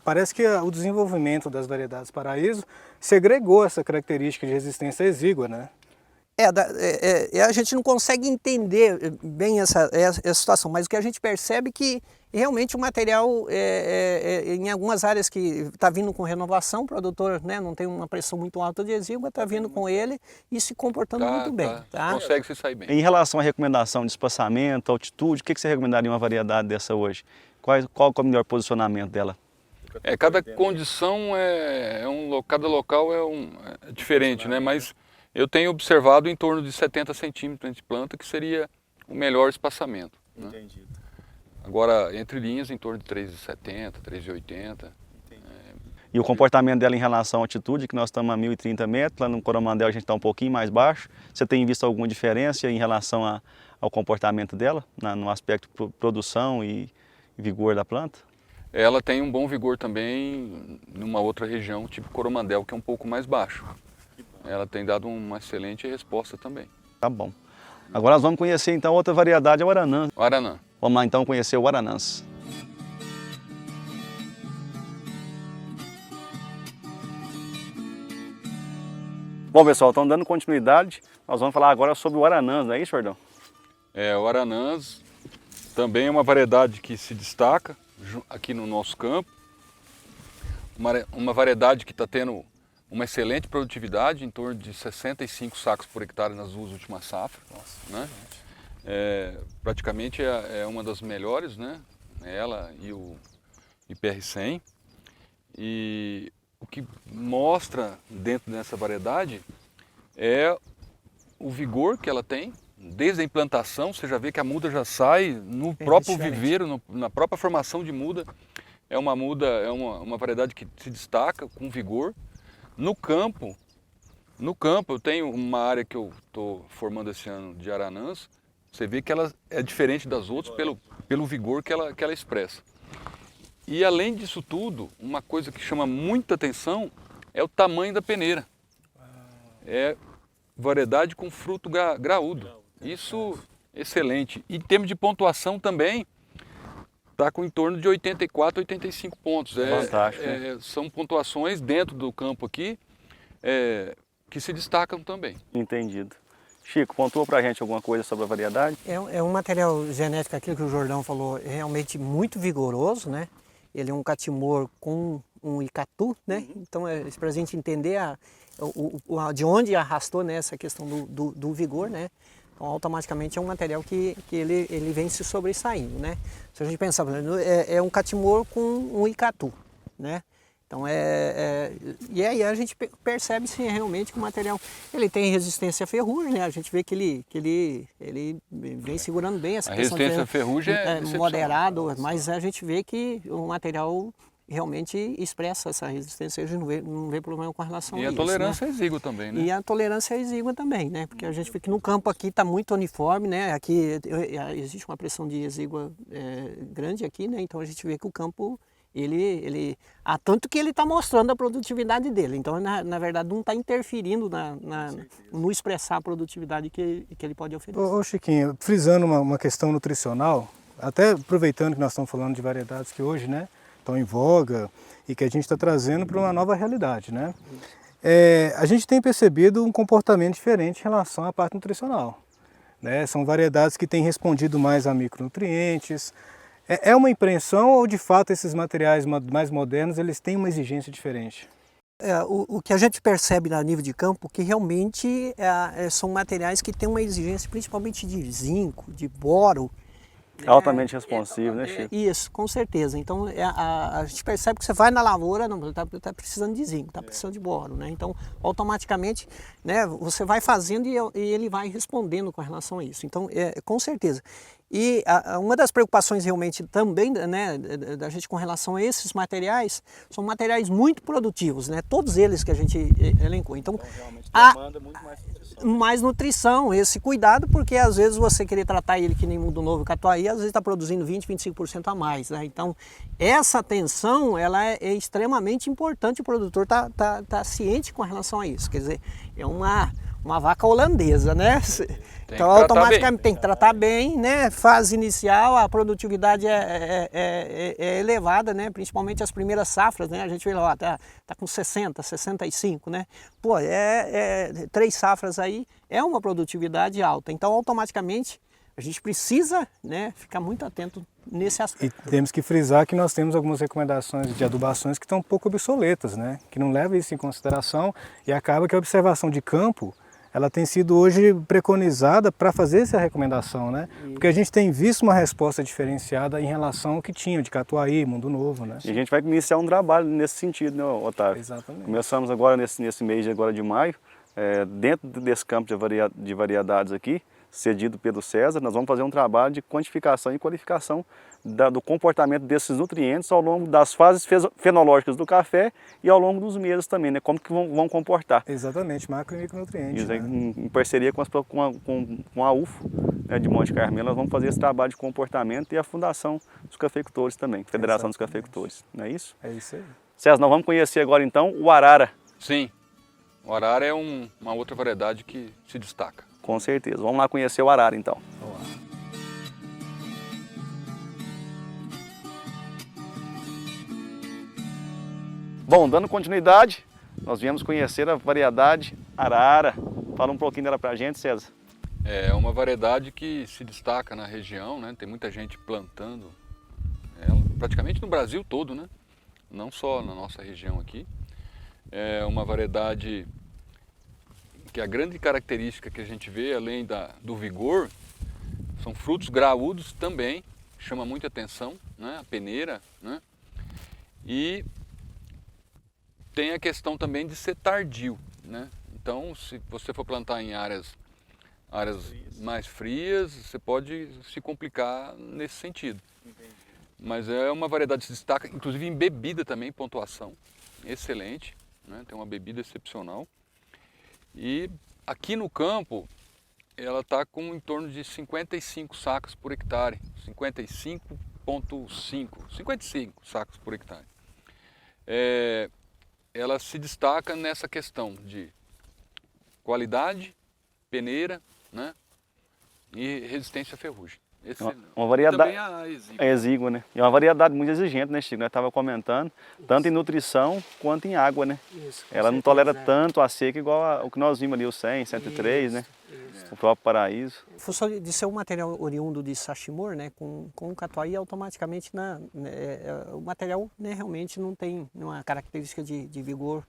parece que o desenvolvimento das variedades Paraíso segregou essa característica de resistência exígua, né? A gente não consegue entender bem essa situação, mas o que a gente percebe é que realmente o material, em algumas áreas que está vindo com renovação, o produtor, né, não tem uma pressão muito alta de exígua, está vindo com ele e se comportando muito bem. Tá? Consegue se sair bem. Em relação à recomendação de espaçamento, altitude, o que você recomendaria em uma variedade dessa hoje? Qual é o melhor posicionamento dela? Cada condição cada local é diferente, né? Mas eu tenho observado em torno de 70 centímetros de planta, que seria o melhor espaçamento. Né? Entendido. Agora, entre linhas, em torno de 3,70, 3,80. E o comportamento dela em relação à altitude, que nós estamos a 1.030 metros, lá no Coromandel a gente está um pouquinho mais baixo. Você tem visto alguma diferença em relação ao comportamento dela, no aspecto de produção e vigor da planta? Ela tem um bom vigor também numa outra região, tipo Coromandel, que é um pouco mais baixo. Ela tem dado uma excelente resposta também. Tá bom. Agora nós vamos conhecer então outra variedade, o Aranã. O Aranã. Vamos lá então conhecer o Aranãs. Bom pessoal, estamos dando continuidade, nós vamos falar agora sobre o Aranãs, não é isso, Jordão? O Aranãs também é uma variedade que se destaca aqui no nosso campo. Uma variedade que está tendo uma excelente produtividade, em torno de 65 sacos por hectare nas duas últimas safras. Nossa, né? Praticamente é uma das melhores, né? Ela e o IPR100. E o que mostra dentro dessa variedade é o vigor que ela tem. Desde a implantação, você já vê que a muda já sai no próprio viveiro, na própria formação de muda. É uma variedade que se destaca com vigor. No campo eu tenho uma área que eu estou formando esse ano de Aranãs. Você vê que ela é diferente das outras pelo vigor que ela expressa. E além disso tudo, uma coisa que chama muita atenção é o tamanho da peneira. É variedade com fruto graúdo. Isso excelente. E em termos de pontuação também, está com em torno de 84, 85 pontos. Fantástico. São pontuações dentro do campo aqui que se destacam também. Entendido. Chico, pontua pra gente alguma coisa sobre a variedade? É um material genético, aquilo que o Jordão falou, é realmente muito vigoroso, né? Ele é um catimor com um icatu, né? Então, para a gente entender de onde arrastou, né, essa questão do vigor, né? Então, automaticamente é um material que ele vem se sobressaindo, né? Se a gente pensar, é um catimor com um icatu, né? Então, e aí a gente percebe se realmente que o material ele tem resistência à ferrugem, né? A gente vê que ele vem segurando bem essa questão. A resistência à ferrugem é moderado, mas a gente vê que o material realmente expressa essa resistência, a gente não vê problema com relação a isso. E a tolerância é exígua também, né? E a tolerância é exígua também, né? Porque a gente vê que no campo aqui está muito uniforme, né? Aqui existe uma pressão de exígua grande aqui, né? Então a gente vê que o campo, tanto que ele está mostrando a produtividade dele. Então, na verdade, não está interferindo no expressar a produtividade que ele pode oferecer. Ô Chiquinho, frisando uma questão nutricional, até aproveitando que nós estamos falando de variedades que hoje, né, estão em voga e que a gente está trazendo para uma nova realidade, né? A gente tem percebido um comportamento diferente em relação à parte nutricional, né? São variedades que têm respondido mais a micronutrientes. É uma impressão ou de fato esses materiais mais modernos eles têm uma exigência diferente? O que a gente percebe a nível de campo que realmente são materiais que têm uma exigência principalmente de zinco, de boro. Altamente responsivo, né, Chico? Isso, com certeza. Então a gente percebe que você vai na lavoura, não está precisando de zinco, está precisando de boro, né? Então automaticamente, né, você vai fazendo e ele vai respondendo com relação a isso. Então com certeza. E uma das preocupações realmente também, né, da gente com relação a esses materiais, são materiais muito produtivos, né? Todos eles que a gente elencou. Então realmente demanda muito mais nutrição. Mais nutrição, esse cuidado, porque às vezes você querer tratar ele que nem Mundo Novo e Catuaí, às vezes está produzindo 20, 25% a mais, né? Então essa atenção ela é extremamente importante, o produtor tá ciente com relação a isso, quer dizer, é uma uma vaca holandesa, né? Então tratar automaticamente tem que tratar bem, né? Fase inicial, a produtividade é elevada, né? Principalmente as primeiras safras, né? A gente vê lá, tá com 60, 65, né? Pô, 3 safras aí é uma produtividade alta. Então automaticamente a gente precisa, né, ficar muito atento nesse aspecto. E temos que frisar que nós temos algumas recomendações de adubações que estão um pouco obsoletas, né? Que não levam isso em consideração e acaba que a observação de campo ela tem sido hoje preconizada para fazer essa recomendação, né? Porque a gente tem visto uma resposta diferenciada em relação ao que tinha de Catuaí, Mundo Novo, né? E a gente vai iniciar um trabalho nesse sentido, né, Otávio? Exatamente. Começamos agora nesse mês agora de maio, dentro desse campo de variedades aqui, cedido pelo César, nós vamos fazer um trabalho de quantificação e qualificação do comportamento desses nutrientes ao longo das fases fenológicas do café e ao longo dos meses também, né? Como que vão comportar. Exatamente, macro e micronutrientes. Isso, né? em parceria com a UFO, né, de Monte Carmelo, nós vamos fazer esse trabalho de comportamento e a Fundação dos Cafeicultores também, Federação dos Cafeicultores, não é isso? É isso aí. César, nós vamos conhecer agora então o Arara. Sim, o Arara é uma outra variedade que se destaca. Com certeza. Vamos lá conhecer o Arara então. Vamos lá. Bom, dando continuidade, nós viemos conhecer a variedade Arara. Fala um pouquinho dela pra gente, César. É uma variedade que se destaca na região, né? Tem muita gente plantando ela, praticamente no Brasil todo, né? Não só na nossa região aqui. É uma variedade que a grande característica que a gente vê, além do vigor, são frutos graúdos também, chama muita atenção, né? A peneira, né? E tem a questão também de ser tardio, né? Então, se você for plantar em áreas mais frias, você pode se complicar nesse sentido. Mas é uma variedade que se destaca, inclusive em bebida também, pontuação excelente, né? Tem uma bebida excepcional. E aqui no campo, ela está com em torno de 55 sacos por hectare, 55 sacos por hectare. Ela se destaca nessa questão de qualidade, peneira, né? E resistência à ferrugem. Uma variedade também a exígua. É exígua, né? E é uma variedade muito exigente, né, Chico? Nós estávamos comentando, tanto em nutrição quanto em água, né? Isso, Ela não tolera tanto a seca igual o que nós vimos ali, o 100, 103, né? Isso. O próprio Paraíso. Em função de ser um material oriundo de Sachimor, né, com o Catuaí, automaticamente o material, né, realmente não tem uma característica de vigor,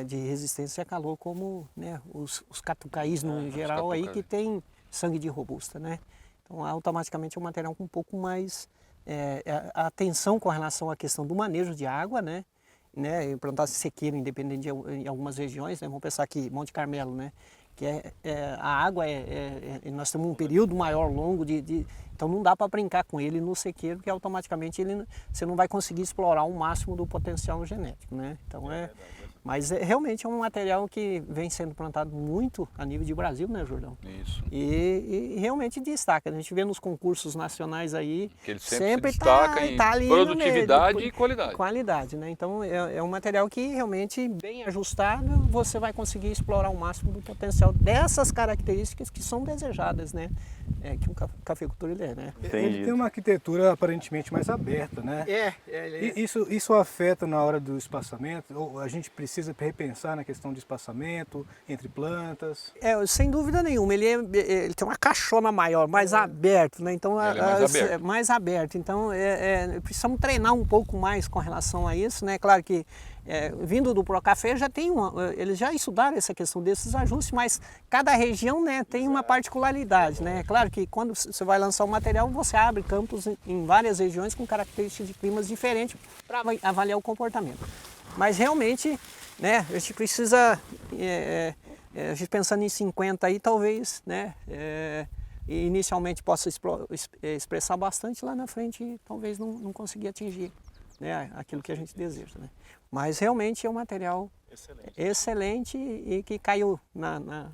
de resistência a calor, como, né, os catucaís no geral aí, que tem sangue de robusta, né? Então automaticamente é um material com um pouco mais atenção com relação à questão do manejo de água, né? Plantar sequeiro independente em algumas regiões, né? Vamos pensar aqui Monte Carmelo, né? Que a água nós temos um período maior, longo, então não dá para brincar com ele no sequeiro, que automaticamente você não vai conseguir explorar o máximo do potencial genético, né? Então mas realmente é um material que vem sendo plantado muito a nível de Brasil, né, Jordão? Isso. E realmente destaca. A gente vê nos concursos nacionais aí, Que ele sempre se destaca em ali produtividade no meio, e qualidade. Qualidade, né? Então é um material que realmente, bem ajustado, você vai conseguir explorar o máximo do potencial dessas características que são desejadas, né? Que um cafeicultor ele é, né? Ele tem uma arquitetura aparentemente mais aberta, né? Isso afeta na hora do espaçamento? Ou a gente precisa repensar na questão de espaçamento entre plantas? Sem dúvida nenhuma. Ele tem uma caixona maior, mais aberto, né? Então, Ele é mais aberto. Mais aberto. Então, precisamos treinar um pouco mais com relação a isso, né? Claro que vindo do Procafé já tem eles já estudaram essa questão desses ajustes, mas cada região, né, tem uma particularidade, né? Claro que quando você vai lançar um material, você abre campos em várias regiões com características de climas diferentes para avaliar o comportamento. Mas realmente, né, a gente precisa, a gente pensando em 50 aí, talvez, né, inicialmente possa expressar bastante, lá na frente talvez não consiga atingir, né, aquilo que a gente deseja, né? Mas realmente é um material excelente e que caiu na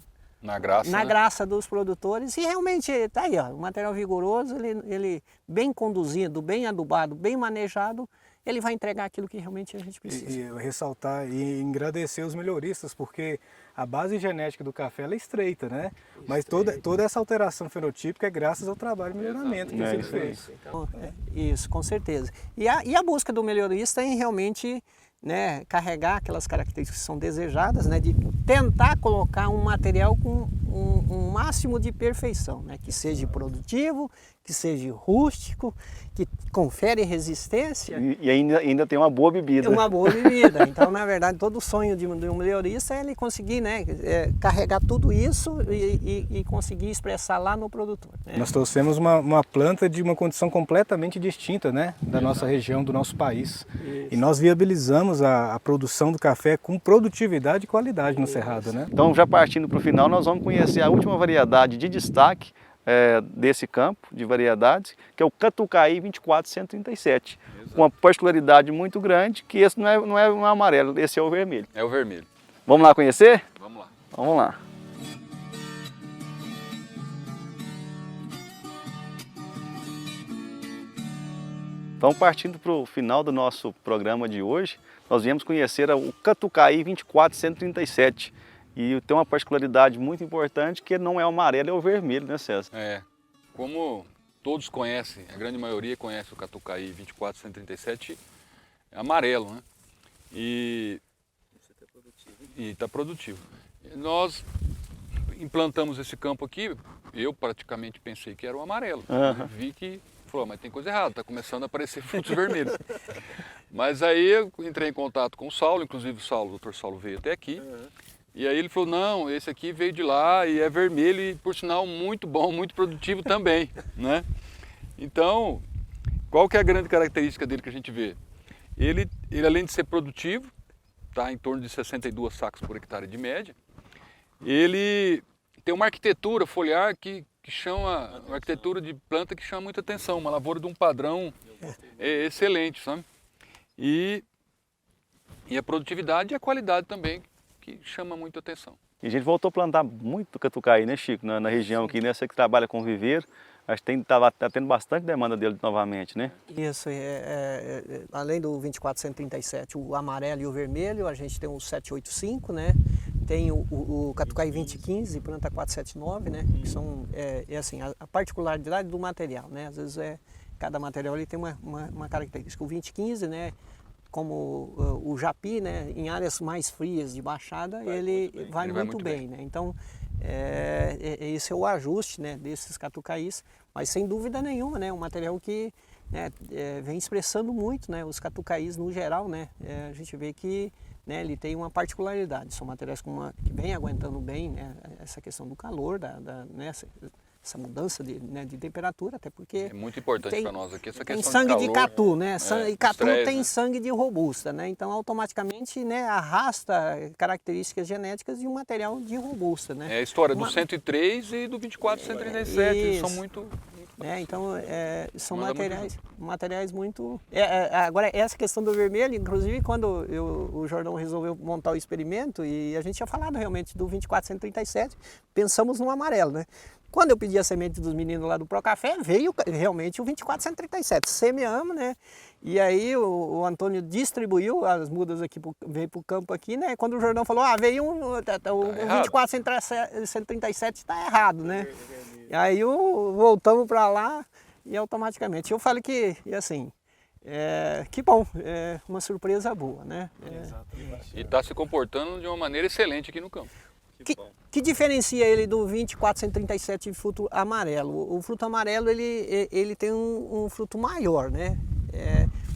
graça dos produtores, e realmente está aí, ó, um material vigoroso, ele bem conduzido, bem adubado, bem manejado, ele vai entregar aquilo que realmente a gente precisa. E ressaltar e agradecer os melhoristas, porque a base genética do café ela é estreita, né? Mas toda essa alteração fenotípica é graças ao trabalho de melhoramento que ele fez. Então, isso, com certeza. E a busca do melhorista em realmente, né, carregar aquelas características que são desejadas, né, de tentar colocar um material com um máximo de perfeição, né, que seja produtivo, que seja rústico, que confere resistência. E ainda tem uma boa bebida. Uma boa bebida. Então, na verdade, todo o sonho de um melhorista é ele conseguir, né, carregar tudo isso e conseguir expressar lá no produtor, né? Nós trouxemos uma planta de uma condição completamente distinta, né, da nossa região, do nosso país. Isso. E nós viabilizamos a produção do café com produtividade e qualidade no Cerrado, né? Então, já partindo para o final, nós vamos conhecer a última variedade de destaque desse campo de variedades, que é o Catucaí 2437, com uma particularidade muito grande, que esse não é um amarelo, esse é o vermelho. É o vermelho. Vamos lá conhecer? Vamos lá. Vamos lá. Então, partindo para o final do nosso programa de hoje, nós viemos conhecer o Catucaí 2437. E tem uma particularidade muito importante, que não é o amarelo, é o vermelho, né, César? Como todos conhecem, a grande maioria conhece o Catucaí 2437, é amarelo, né? E está produtivo. Nós implantamos esse campo aqui, eu praticamente pensei que era o amarelo. Vi que, falou, mas tem coisa errada, está começando a aparecer frutos vermelhos. Mas aí eu entrei em contato com o Saulo, inclusive o Dr. Saulo veio até aqui. E aí ele falou, não, esse aqui veio de lá e é vermelho e, por sinal, muito bom, muito produtivo também, né? Então, qual que é a grande característica dele que a gente vê? Ele além de ser produtivo, está em torno de 62 sacos por hectare de média, ele tem uma arquitetura foliar que chama, uma arquitetura de planta que chama muita atenção, uma lavoura de um padrão excelente, sabe? E a produtividade e a qualidade também, que chama muito atenção. E a gente voltou a plantar muito Catucaí, né, Chico, na região aqui, né? Você que trabalha com viveiro, acho que tá tendo bastante demanda dele novamente, né? Isso, além do 2437, o amarelo e o vermelho, a gente tem o 785, né? Tem o Catucaí 2015, planta 479, né? Que são, assim, a particularidade do material, né? Às vezes cada material ele tem uma característica. O 2015, né? Como o japi, né, em áreas mais frias de baixada, ele vai muito bem, né? Então, esse é o ajuste, né, desses catucaís, mas sem dúvida nenhuma, né, um material que, né, vem expressando muito, né, os catucaís no geral, né, a gente vê que, né, ele tem uma particularidade, são materiais que vem aguentando bem, né, essa questão do calor, né, essa mudança de temperatura, até porque... É muito importante para nós aqui essa questão tem sangue de calor, catu, né? E catu estresse, tem né? sangue de robusta, né? Então automaticamente, né, arrasta características genéticas de um material de robusta, né? É a história do 103 e do 2437, eles são muito... né? Então são Manda materiais muito... Agora essa questão do vermelho, inclusive quando o Jordão resolveu montar o experimento, e a gente tinha falado realmente do 2437, pensamos no amarelo, né? Quando eu pedi a semente dos meninos lá do Procafé, veio realmente o 2437, semeamos, né? E aí o Antônio distribuiu as mudas aqui, veio para o campo aqui, né? Quando o Jordão falou, veio o 2437 está errado, né? E aí voltamos para lá e automaticamente. Eu falei que, assim, que bom, uma surpresa boa, né? E está se comportando de uma maneira excelente aqui no campo. Que diferencia ele do 2437 fruto amarelo? O fruto amarelo ele tem um fruto maior, né?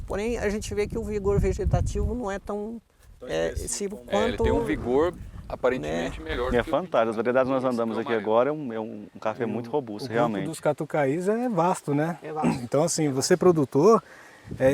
Porém a gente vê que o vigor vegetativo não é tão expressivo quanto... Ele tem um vigor aparentemente melhor. É fantástico, as variedades que nós andamos aqui agora é um café muito robusto, realmente. O grupo dos catucaís é vasto, né? É vasto. Então assim, você produtor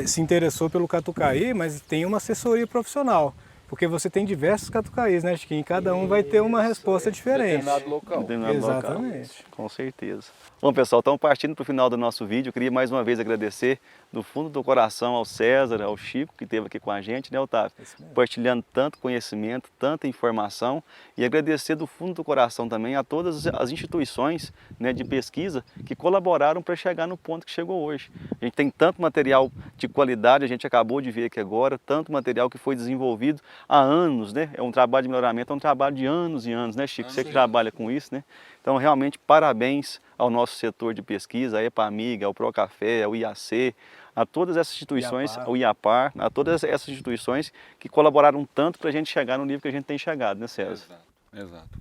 se interessou pelo catucaí, mas tem uma assessoria profissional. porque você tem diversos catucaís, né, Chiquinho? Cada um vai ter uma resposta diferente. Determinado local. Determinado local. Exatamente. Com certeza. Bom, pessoal, estamos partindo para o final do nosso vídeo. Eu queria mais uma vez agradecer do fundo do coração ao César, ao Chico, que esteve aqui com a gente, né, Otávio? Compartilhando tanto conhecimento, tanta informação, e agradecer do fundo do coração também a todas as instituições, né, de pesquisa que colaboraram para chegar no ponto que chegou hoje. A gente tem tanto material de qualidade, a gente acabou de ver aqui agora, tanto material que foi desenvolvido há anos, né? É um trabalho de melhoramento, é um trabalho de anos e anos, né, Chico? Você que trabalha com isso, né? Então, realmente, parabéns ao nosso setor de pesquisa, a EPAMIG, ao Procafé, ao IAC, a todas essas instituições, ao IAPAR, a todas essas instituições que colaboraram tanto para a gente chegar no nível que a gente tem chegado, né, César? Exato.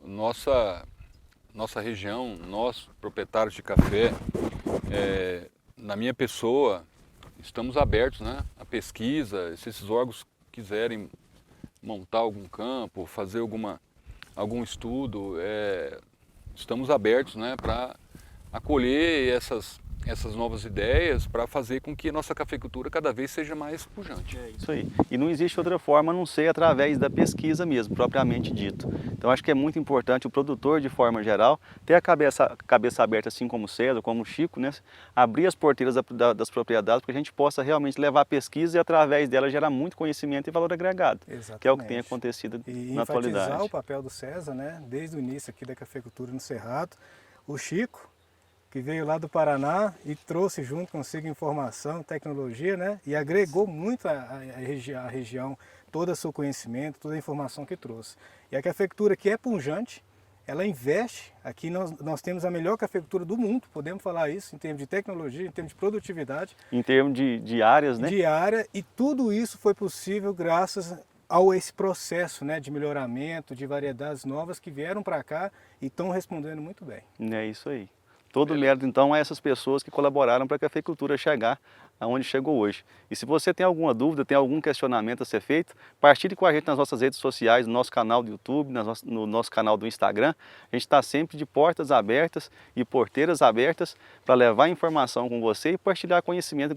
Nossa região, nós, proprietários de café, na minha pessoa, estamos abertos, né, à pesquisa. Se esses órgãos quiserem montar algum campo, fazer algum estudo, estamos abertos, né, para acolher essas novas ideias, para fazer com que a nossa cafeicultura cada vez seja mais pujante. É isso aí. E não existe outra forma a não ser através da pesquisa mesmo, propriamente dito. Então acho que é muito importante o produtor, de forma geral, ter a cabeça aberta, assim como o César, como o Chico, né? Abrir as porteiras das propriedades para que a gente possa realmente levar a pesquisa e através dela gerar muito conhecimento e valor agregado. Exatamente. Que é o que tem acontecido e na atualidade. enfatizar o papel do César, né? Desde o início aqui da cafeicultura no Cerrado, o Chico, que veio lá do Paraná e trouxe junto consigo informação, tecnologia, né? E agregou muito a região, todo o seu conhecimento, toda a informação que trouxe. E a cafeicultura, que é pujante, ela investe, aqui nós temos a melhor cafeicultura do mundo, podemos falar isso, em termos de tecnologia, em termos de produtividade. Em termos de áreas, né? De área, e tudo isso foi possível graças esse processo, né, de melhoramento, de variedades novas que vieram para cá e estão respondendo muito bem. É isso aí. Todo o mérito, então, a essas pessoas que colaboraram para que a cafeicultura chegar aonde chegou hoje. E se você tem alguma dúvida, tem algum questionamento a ser feito, partilhe com a gente nas nossas redes sociais, no nosso canal do YouTube, no nosso canal do Instagram. A gente está sempre de portas abertas e porteiras abertas para levar informação com você e partilhar conhecimento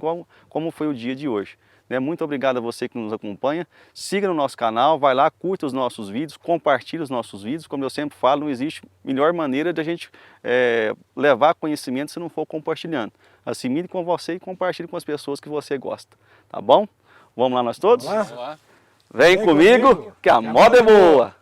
como foi o dia de hoje. Muito obrigado a você que nos acompanha, siga no nosso canal, vai lá, curta os nossos vídeos, compartilhe os nossos vídeos. Como eu sempre falo, não existe melhor maneira de a gente levar conhecimento se não for compartilhando. Assimile com você e compartilhe com as pessoas que você gosta, tá bom? Vamos lá nós todos? Vamos lá. Vem comigo que a moda é boa!